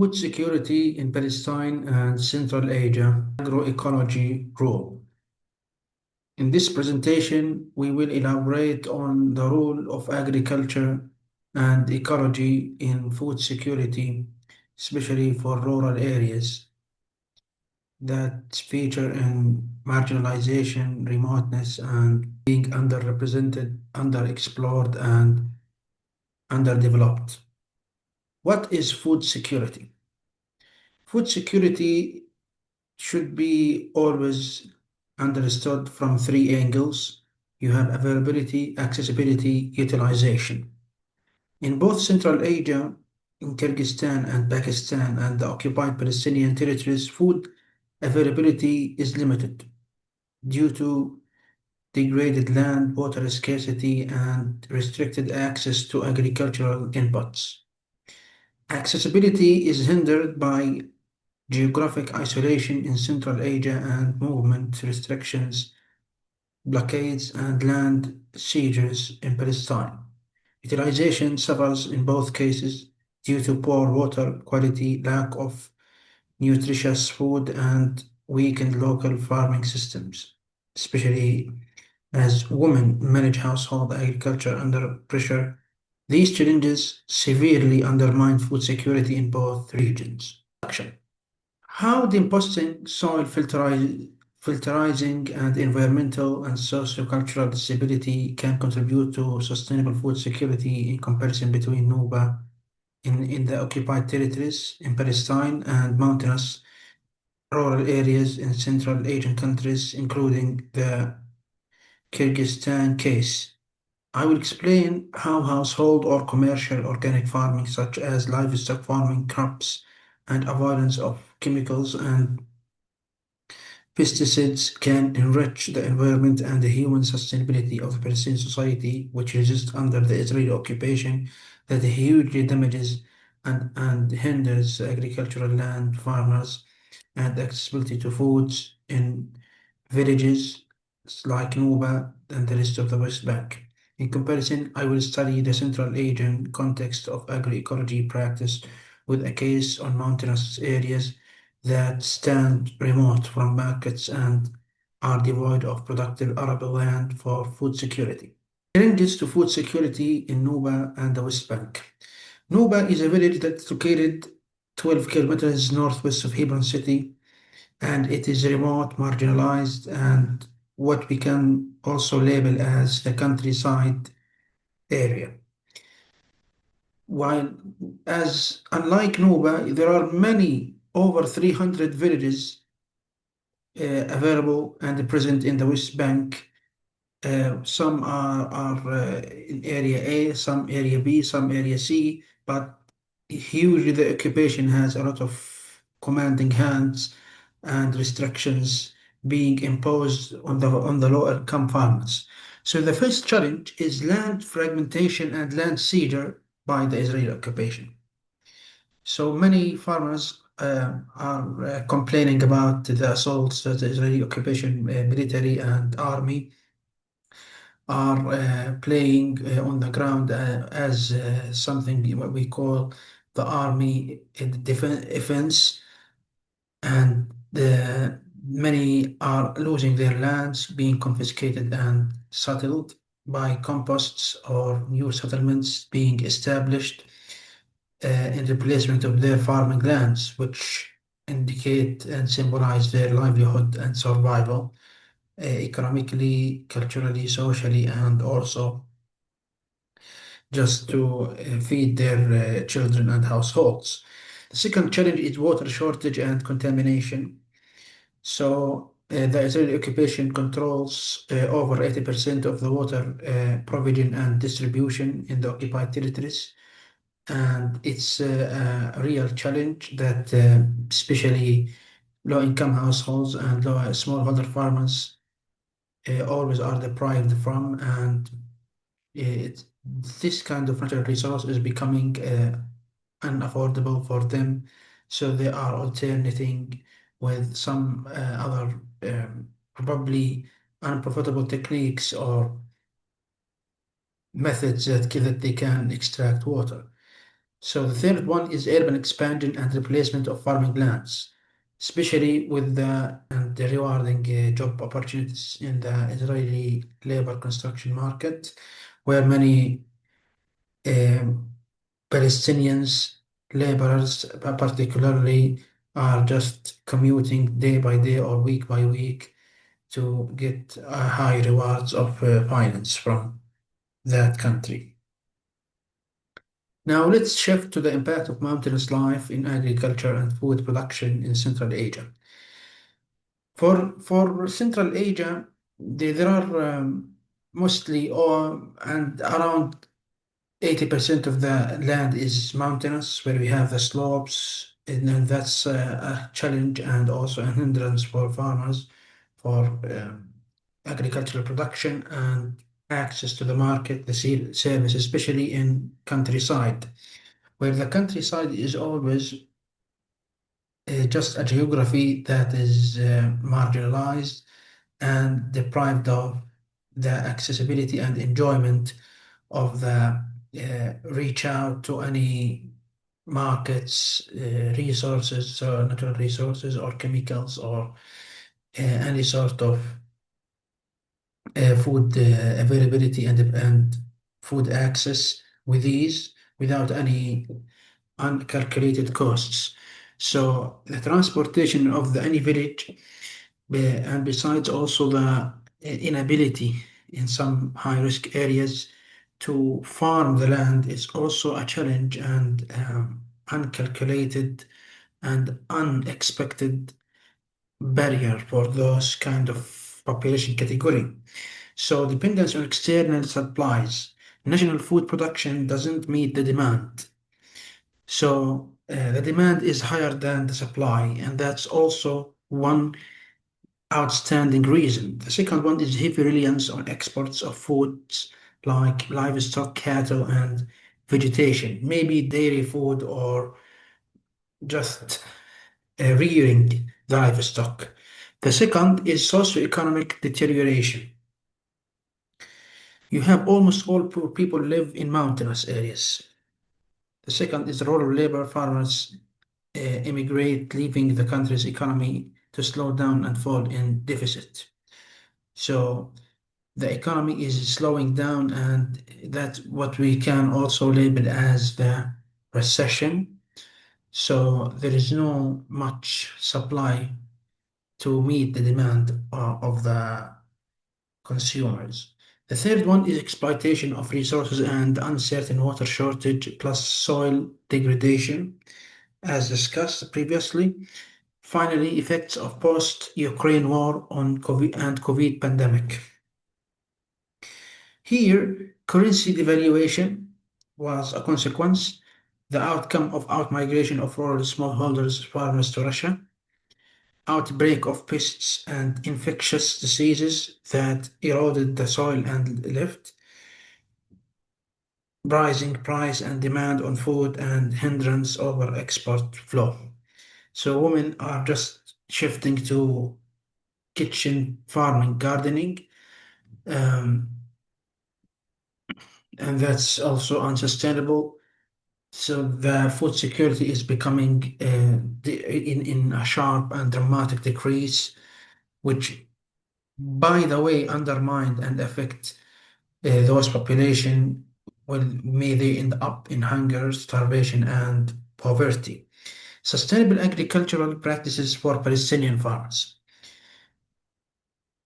Food security in Palestine and Central Asia, agroecology role. In this presentation, we will elaborate on the role of agriculture and ecology in food security, especially for rural areas that feature in marginalization, remoteness, and being underrepresented, underexplored, and underdeveloped. What is food security? Food security should be always understood from three angles. You have availability, accessibility, utilization. In both Central Asia, in Kyrgyzstan and Pakistan and the occupied Palestinian territories, food availability is limited due to degraded land, water scarcity, and restricted access to agricultural inputs. Accessibility is hindered by geographic isolation in Central Asia and movement restrictions, blockades, and land sieges in Palestine. Utilization suffers in both cases due to poor water quality, lack of nutritious food, and weakened local farming systems, especially as women manage household agriculture under pressure. These challenges severely undermine food security in both regions. Action. How decomposing, soil filterizing, and environmental and socio-cultural stability can contribute to sustainable food security in comparison between Nuba in the occupied territories in Palestine and mountainous rural areas in Central Asian countries, including the Kyrgyzstan case. I will explain how household or commercial organic farming, such as livestock farming, crops, and avoidance of chemicals and pesticides can enrich the environment and the human sustainability of the Palestinian society, which resists under the Israeli occupation that hugely damages and hinders agricultural land, farmers, and accessibility to foods in villages like Nuba and the rest of the West Bank. In comparison, I will study the Central Asian context of agroecology practice with a case on mountainous areas that stand remote from markets and are devoid of productive arable land for food security. Challenges to food security in Nuba and the West Bank. Nuba is a village that's located 12 kilometers northwest of Hebron city, and it is remote, marginalized, and what we can also label as the countryside area. While, as unlike Nuba, there are many over 300 villages available and present in the West Bank. Some are in Area A, some Area B, some Area C, but hugely the occupation has a lot of commanding hands and restrictions being imposed on the low-income farmers. So the first challenge is land fragmentation and land seizure by the Israeli occupation. So many farmers are complaining about the assaults that the Israeli occupation military and army are playing on the ground as something what we call the army in defense, and many are losing their lands, being confiscated and settled by composts or new settlements being established in replacement of their farming lands, which indicate and symbolize their livelihood and survival economically, culturally, socially, and also just to feed their children and households. The second challenge is water shortage and contamination. So the Israeli occupation controls over 80% of the water provision and distribution in the occupied territories. And it's a real challenge that especially low-income households and smallholder farmers always are deprived from, and it, this kind of natural resource is becoming unaffordable for them, so they are alternating with some other probably unprofitable techniques or methods that they can extract water. So the third one is urban expansion and replacement of farming lands, especially with the rewarding job opportunities in the Israeli labor construction market, where many um, Palestinians laborers, particularly, are just commuting day by day or week by week to get high rewards of finance from that country. Now let's shift to the impact of mountainous life in agriculture and food production in Central Asia. For Central Asia, there are mostly and around 80% of the land is mountainous, where we have the slopes, and that's a challenge and also a hindrance for farmers for agricultural production and access to the market, the service, especially in countryside, where the countryside is always just a geography that is marginalized and deprived of the accessibility and enjoyment of the reach out to any markets, resources, so natural resources or chemicals or any sort of food availability and food access with ease without any uncalculated costs. So the transportation of any village, and besides also the inability in some high-risk areas to farm the land is also a challenge and uncalculated and unexpected barrier for those kind of population category. So dependence on external supplies. National food production doesn't meet the demand. So the demand is higher than the supply, and that's also one outstanding reason. The second one is heavy reliance on exports of foods like livestock, cattle, and vegetation, maybe dairy food or just rearing the livestock. The second is socioeconomic deterioration. You have almost all poor people live in mountainous areas. The second is rural labor farmers immigrate, leaving the country's economy to slow down and fall in deficit. So the economy is slowing down, and that's what we can also label as the recession. So there is no much supply to meet the demand of the consumers. The third one is exploitation of resources and uncertain water shortage plus soil degradation, as discussed previously. Finally, effects of post-Ukraine war on COVID and COVID pandemic. Here, currency devaluation was a consequence, the outcome of outmigration of rural smallholders farmers to Russia, outbreak of pests and infectious diseases that eroded the soil and left, rising price and demand on food and hindrance over export flow. So women are just shifting to kitchen farming, gardening, um, and that's also unsustainable. So the food security is becoming in a sharp and dramatic decrease, which, by the way, undermine and affect those population. Well, may they end up in hunger, starvation, and poverty. Sustainable agricultural practices for Palestinian farmers.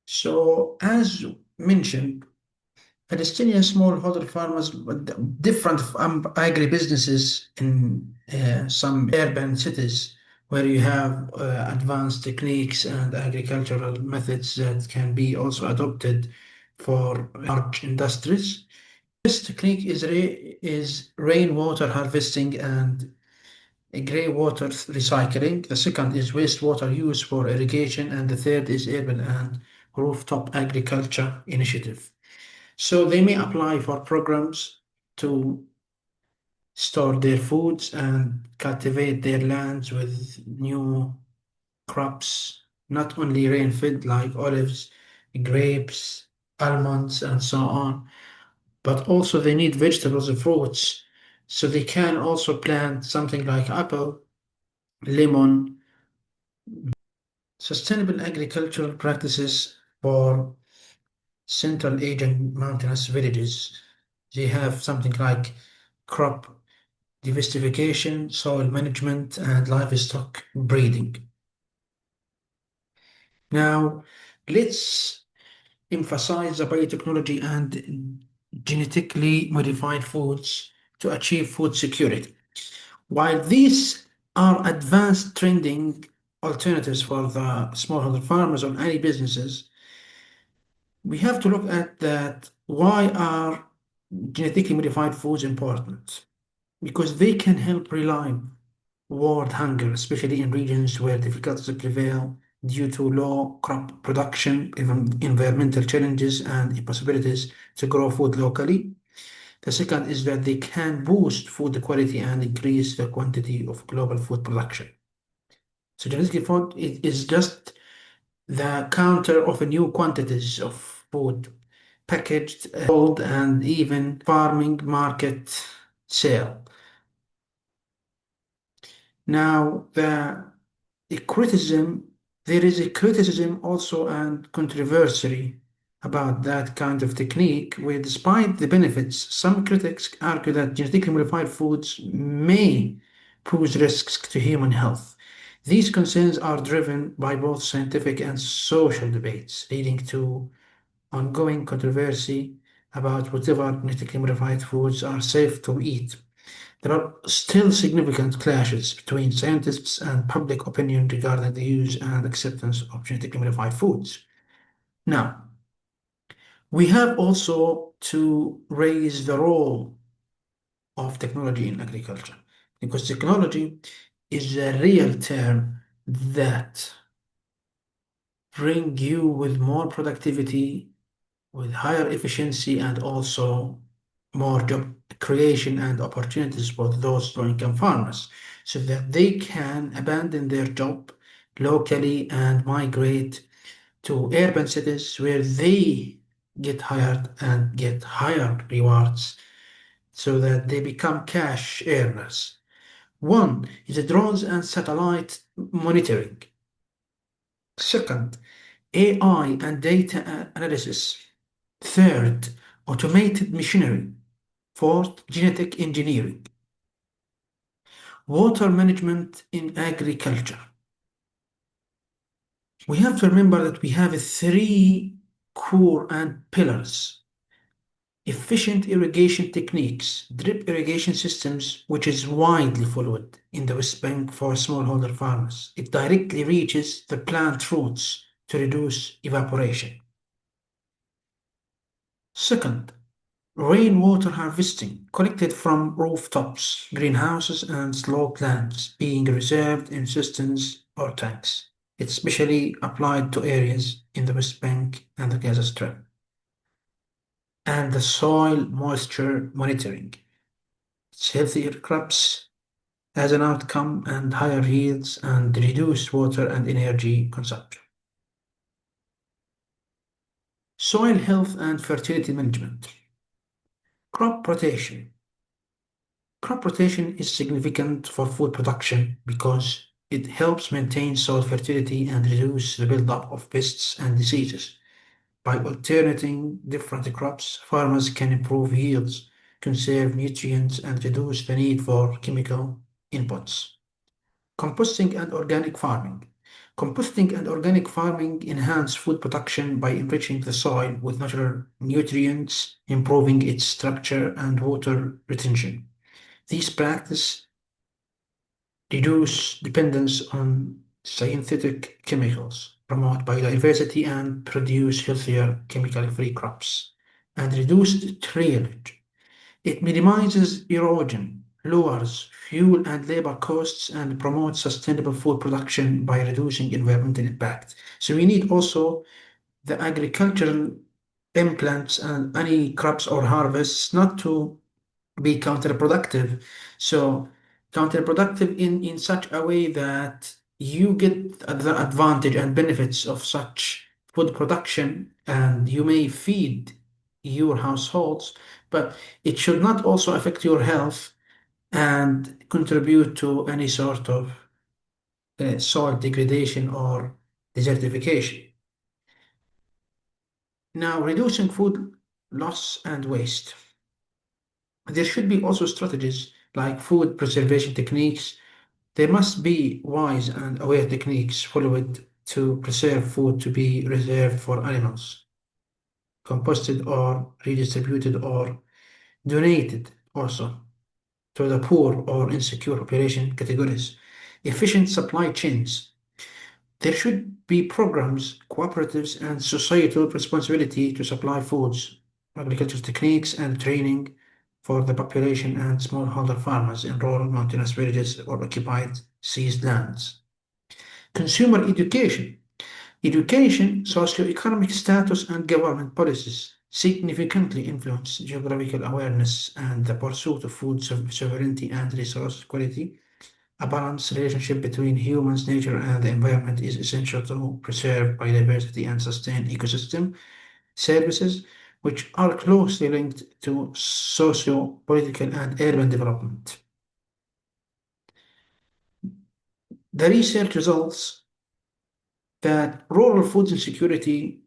So, as mentioned, Palestinian smallholder farmers, different agribusinesses in some urban cities where you have advanced techniques and agricultural methods that can be also adopted for large industries. This technique is rainwater harvesting and grey water recycling. The second is wastewater use for irrigation, and the third is urban and rooftop agriculture initiative. So they may apply for programs to store their foods and cultivate their lands with new crops, not only rain-fed like olives, grapes, almonds, and so on, but also they need vegetables and fruits. So they can also plant something like apple, lemon, sustainable agricultural practices for Central Asian mountainous villages. They have something like crop diversification, soil management, and livestock breeding. Now, let's emphasize the biotechnology and genetically modified foods to achieve food security. While these are advanced trending alternatives for the smallholder farmers or any businesses, we have to look at that. Why are genetically modified foods important? Because they can help relieve world hunger, especially in regions where difficulties prevail due to low crop production, environmental challenges, and impossibilities to grow food locally. The second is that they can boost food quality and increase the quantity of global food production. So genetic food is just the counter of a new quantities of food packaged, sold, and even farming market sale. Now, a criticism, there is a criticism also and controversy about that kind of technique, where despite the benefits, some critics argue that genetically modified foods may pose risks to human health. These concerns are driven by both scientific and social debates, leading to ongoing controversy about whatever genetically modified foods are safe to eat. There are still significant clashes between scientists and public opinion regarding the use and acceptance of genetically modified foods. Now, we have also to raise the role of technology in agriculture, because technology is a real term that bring you with more productivity, with higher efficiency, and also more job creation and opportunities for those low-income farmers, so that they can abandon their job locally and migrate to urban cities where they get hired and get higher rewards so that they become cash earners. One is the drones and satellite monitoring. Second, AI and data analysis. Third, automated machinery. Fourth, genetic engineering. Water management in agriculture. We have to remember that we have three core and pillars. Efficient irrigation techniques, drip irrigation systems, which is widely followed in the West Bank for smallholder farmers. It directly reaches the plant roots to reduce evaporation. Second, rainwater harvesting, collected from rooftops, greenhouses, and slope lands, being reserved in cisterns or tanks. It's especially applied to areas in the West Bank and the Gaza Strip. And the soil moisture monitoring. It's healthier crops as an outcome and higher yields and reduced water and energy consumption. Soil health and fertility management. Crop rotation. Crop rotation is significant for food production because it helps maintain soil fertility and reduce the buildup of pests and diseases. By alternating different crops, farmers can improve yields, conserve nutrients, and reduce the need for chemical inputs. Composting and organic farming. Composting and organic farming enhance food production by enriching the soil with natural nutrients, improving its structure and water retention. These practices reduce dependence on synthetic chemicals, promote biodiversity, and produce healthier chemical-free crops, and reduce tillage. It minimizes erosion, lowers fuel and labor costs, and promotes sustainable food production by reducing environmental impact. So we need also the agricultural implants and any crops or harvests not to be counterproductive. So counterproductive in such a way that you get the advantage and benefits of such food production and you may feed your households, but it should not also affect your health and contribute to any sort of soil degradation or desertification. Now, reducing food loss and waste. There should be also strategies like food preservation techniques. There must be wise and aware techniques followed to preserve food to be reserved for animals, composted or redistributed or donated also to the poor or insecure population categories. Efficient supply chains. There should be programs, cooperatives, and societal responsibility to supply foods, agricultural techniques, and training for the population and smallholder farmers in rural mountainous villages or occupied seized lands. Consumer education. Education, socioeconomic status, and government policies significantly influence geographical awareness and the pursuit of food sovereignty and resource quality. A balanced relationship between humans, nature, and the environment is essential to preserve biodiversity and sustain ecosystem services, which are closely linked to socio-political and urban development. The research results that rural food insecurity,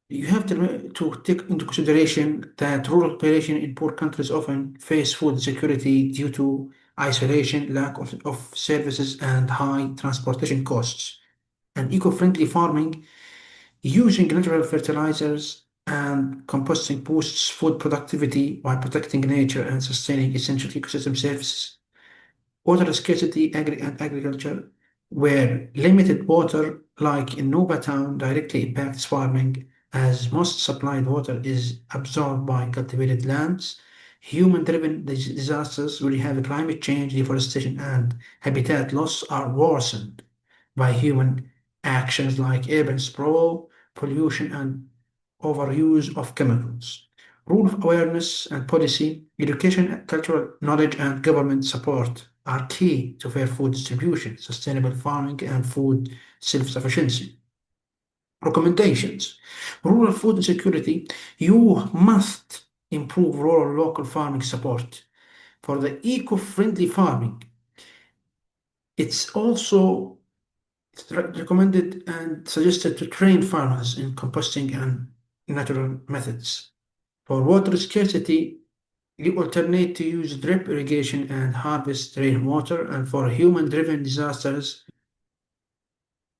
you have to take into consideration that rural population in poor countries often face food insecurity due to isolation, lack of services, and high transportation costs. And eco-friendly farming using natural fertilizers and composting boosts food productivity while protecting nature and sustaining essential ecosystem services. Water scarcity and agriculture, where limited water, like in Nuba town, directly impacts farming as most supplied water is absorbed by cultivated lands. Human-driven disasters where you have climate change, deforestation, and habitat loss are worsened by human actions like urban sprawl, pollution, and overuse of chemicals. Rule of awareness and policy, education, cultural knowledge, and government support are key to fair food distribution, sustainable farming, and food self-sufficiency. Recommendations. Rural food insecurity. You must improve rural local farming support. For the eco-friendly farming, it's also recommended and suggested to train farmers in composting and natural methods. For water scarcity, you alternate to use drip irrigation and harvest rainwater, and for human-driven disasters,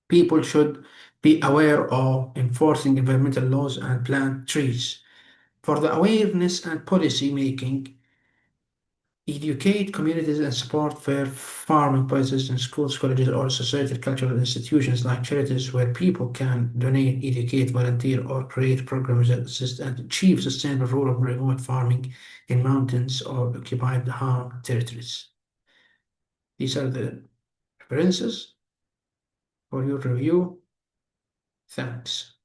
people should be aware of enforcing environmental laws and plant trees. For the awareness and policy making, educate communities and support fair farming policies in schools, colleges, or societal cultural institutions like charities where people can donate, educate, volunteer, or create programs that assist and achieve sustainable rural remote farming in mountains or occupied harmed territories. These are the references for your review. Thanks.